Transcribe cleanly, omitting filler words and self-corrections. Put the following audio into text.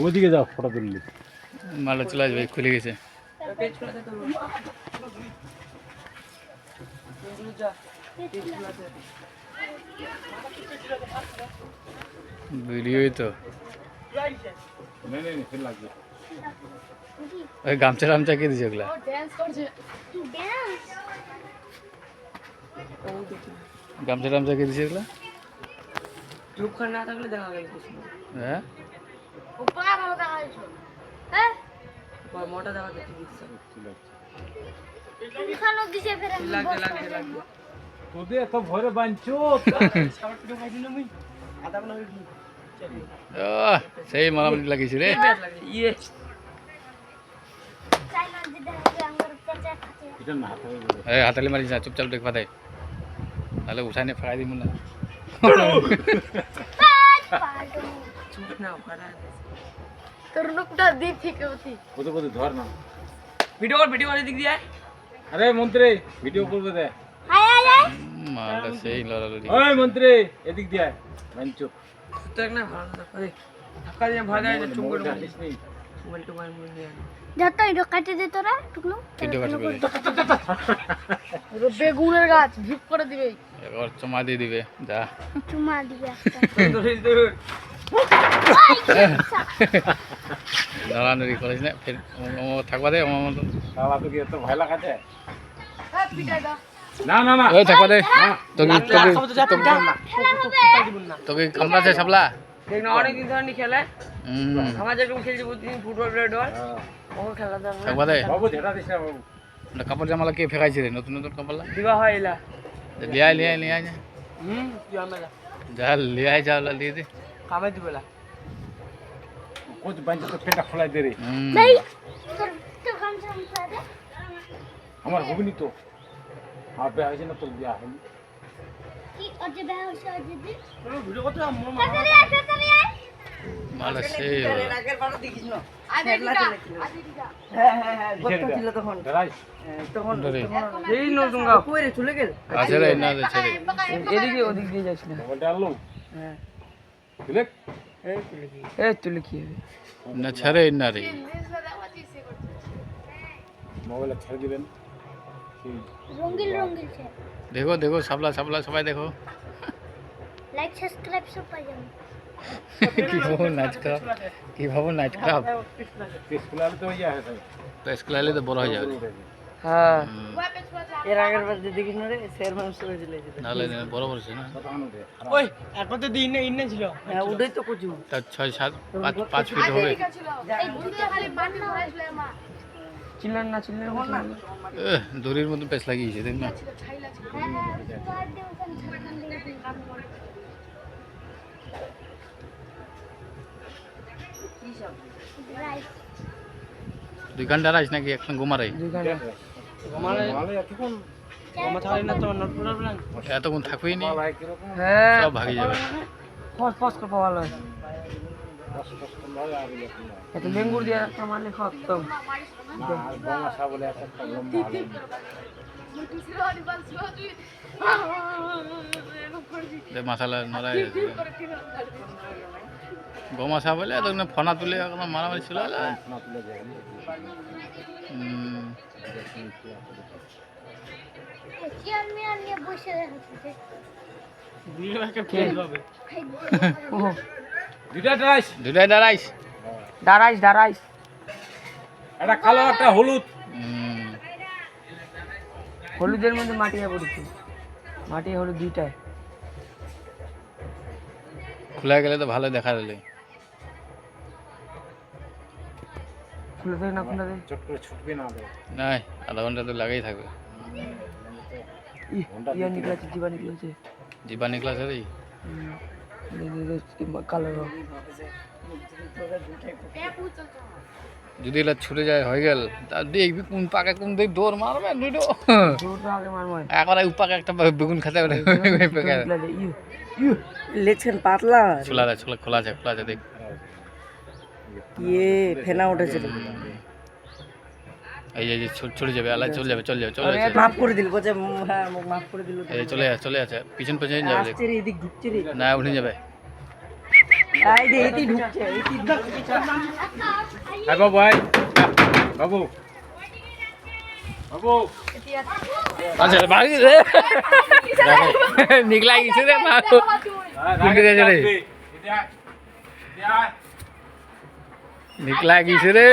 ওদিকে যাও ফটো তুললি মালটা চলে আসবে খুলে গেছে ভিডিওই তো ওই গামছা টামছা কে দিছে ওগুলা গামছা টামছা কে দিছে ওগুলা না থাকলে দেখা গেল হ্যাঁ মোটা দেখা দেখতে তোদের এত ভরে বাঁধছো সেই মারামারি লাগিয়েছে রে হাতালি মারিস না চুপচাপ দেখবা দেয় তাহলে উঠাই নিয়ে ফেরাই দিব না তোর লোকটা দিক থেকে উঠি কত কত ধর না ভিডিও করে দিক দিয়ে আরে মন্ত্রী ভিডিও করবে দে মালটা সেই লড়ালড়ি ওই মন্ত্রী এদিক দিয়ে বাঁধছো তোর না ভালো আরে ধাক্কা দিয়ে ভয় দেয় চুপ করে জানিস নি মোবাইল তো মার দিয়ে যতই কাটে দে তোরা টুকলু ভিডিও কাটবে বেগুনের গাছ ভিপ করে দিবে এবার চমা দিয়ে দিবে যা চুমা দিবে লড়ালড়ি করিস না ফের থাকবা দে আমার মতো শালা তো কি এত ভয় লাগাছে না না না ওই থাকবা দে তোকে কামড়াছে সাপলা দেখ না অনেক দিন ধরে খেলে আমার যেরকম খেলছি প্রতিদিন ফুটবল প্লেয়ার ও খেলা দাও থাকবা দে বাবু ঝেড়া দিস না বাবু কাপড় জামালা কে ফেকাইছে রে নতুন নতুন কাপড়লা দিবা হয় এলা লিয়াই যা তুই আমরা যা লিয়াই যা লিয়ে দে কামে দিবলা কোচ বাঁধছো তো পেটা খোলাই দে রে ভাই তোর তোর কাম সামনে দে আমার হবিনি তো আর বে হইছে না তোর বিয়া হইনি কি অজে বে হইছে অজে দি ভিডিও করতে তাড়াতাড়ি আয় মালা সেই আগের বারো দেখিস না আজে দিদা হ্যাঁ গত ছিল তখন দাঁড়াইস তখন ধরে। এই নতুন গা কইরে চলে গেল আছে রে না দে ছেড়ে এদিকে ওদিক দিয়ে যাস না মোবাইলটা আনলো হ্যাঁ বুঝলে এই তুলে কি হবে না ছেড়ে না রে মোবাইলটা ছেড়ে দিবেন রঙিন রঙিন সে দেখো দেখো সাবলা সাবলা সবাই দেখো লাইক সাবস্ক্রাইব সব পাই যাবেন কি ভাবো নাচ খারাপ স্কুলে আলে তো ইয়া হয়েছে তো স্কুল আইলে তো বড় হয়ে যাবে হ্যাঁ এর আগের বার দেখিস না রে শেয়ার মানুষ করে দিলে নাহলে বড় বড় ছিল না ওই একবার তো দিন ইন্নে ছিল হ্যাঁ উড়াই তো কচু তার 6-7-5 ফিট হবে এই দুটো খালি বান্না হয়েছিল মা চিল্লান না দড়ির মধ্যে পেছ লাগিয়েছে দেখ না দুই ঘন্টা রাইস নাকি এখন ঘুমারাই এতক্ষণ থাকবেই নি হ্যাঁ সব ভাগি যাবে ফস ফস করে পাওয়া লাগে এত লেঙ্গুর দিয়ে একটা মারলে খতম মশালা নড়াই গোমাশা বলে তখন ফনা তুলে মারামারি ছিল চেয়ার মেয়ার নিয়ে বসে আছে দুটাই দাঁড়াইস দাঁড়াইস একটা কালো একটা হলুদ হলুদের মধ্যে মাটি পড়েছে মাটি হলুদ দুইটাই খোলা গেলে তো ভালো দেখা গেলে খুলে দেয় না খুলে দেয় চট করে ছুটবে না নাই আধা ঘন্টা তো লাগেই থাকবে ইয়া নিকলাছে জীবা নিকলাছে জীবা নিকলা রে কালার যদি এলা ছুটে যায় হয়ে গেল তা দেখবি কোন পাকে কোন দিক দৌড় মারবে দুটো এখন উপাকে একটা বেগুন খেতে হবে লেছেন পাতলা খোলা আছে দেখ ইয়ে ফেনা উঠেছে এই যে ছুটে যাবে আলা চলে যাবে মাফ করে দিল বলছে হ্যাঁ মাফ করে দিল এই চলে যাচ্ছে পিছন যাবে এদিক ঢুকছে রে না উঠে যাবে এই যে এটি ঢুকছে এটি ঢুকছে হ্যাঁ বাবু ভাই বাবু বাবু আচ্ছা ভাগি রে নিকলা গেছে রে মা কোনদিকে গেছে রে নিকলা গেছে রে